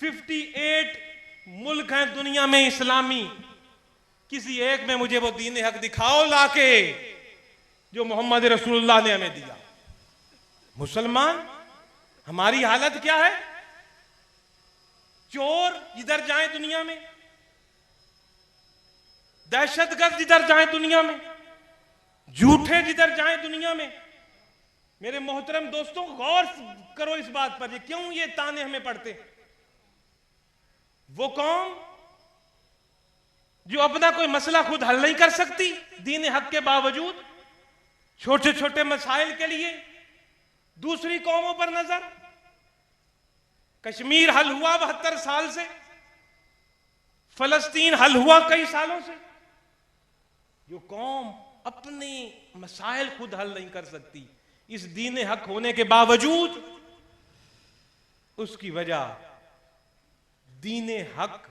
58 मुल्क हैं दुनिया में इस्लामी, किसी एक में मुझे वो दीन हक दिखाओ लाके जो मोहम्मद रसूलुल्लाह ने हमें दिया। मुसलमान, हमारी हालत क्या है? चोर जिधर जाएं दुनिया में, दहशतगर्द जिधर जाएं दुनिया में, झूठे जिधर जाएं दुनिया में। मेरे मोहतरम दोस्तों, गौर करो इस बात पर, ये क्यों ये ताने हमें पड़ते हैं? वो कौम जो अपना कोई मसला खुद हल नहीं कर सकती, दीन हक के बावजूद छोटे छोटे मसाइल के लिए दूसरी कौमों पर नजर। कश्मीर हल हुआ 72 साल से, फलस्तीन हल हुआ कई सालों से। जो कौम अपने मसाइल खुद हल नहीं कर सकती, इस दीन हक होने के बावजूद, उसकी वजह दीन हक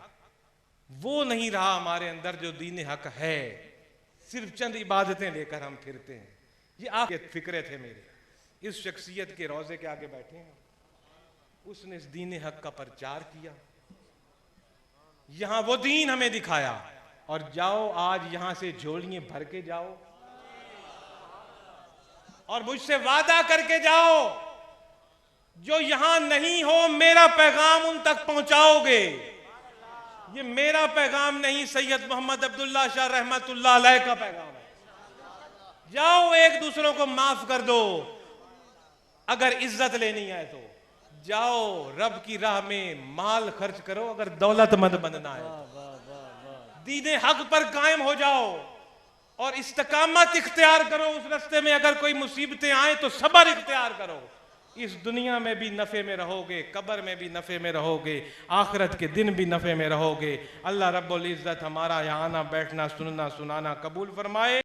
वो नहीं रहा हमारे अंदर जो दीन हक है। सिर्फ चंद इबादतें लेकर हम फिरते हैं। ये आपके फिक्रे थे मेरे, इस शख्सियत के रोजे के आगे बैठे हैं, उसने इस दीन हक का प्रचार किया, यहां वो दीन हमें दिखाया। और जाओ आज यहां से झोलियां भर के जाओ और मुझसे वादा करके जाओ, जो यहां नहीं हो मेरा पैगाम उन तक पहुंचाओगे। ये मेरा पैगाम नहीं, सैयद मोहम्मद अब्दुल्ला शाह रहमतुल्लाह अलैह का पैगाम है। जाओ एक दूसरों को माफ कर दो, अगर इज्जत लेनी है तो जाओ रब की राह में माल खर्च करो, अगर दौलतमंद बनना है। दीन हक पर कायम हो जाओ और इस्तिकामत इख्तियार करो उस रास्ते में। अगर कोई मुसीबतें आए तो सब्र इख्तियार करो। इस दुनिया में भी नफे में रहोगे, कब्र में भी नफे में रहोगे, आखिरत के दिन भी नफे में रहोगे। अल्लाह रब्बुल इज्जत हमारा यहाँ आना बैठना सुनना सुनाना कबूल फरमाए।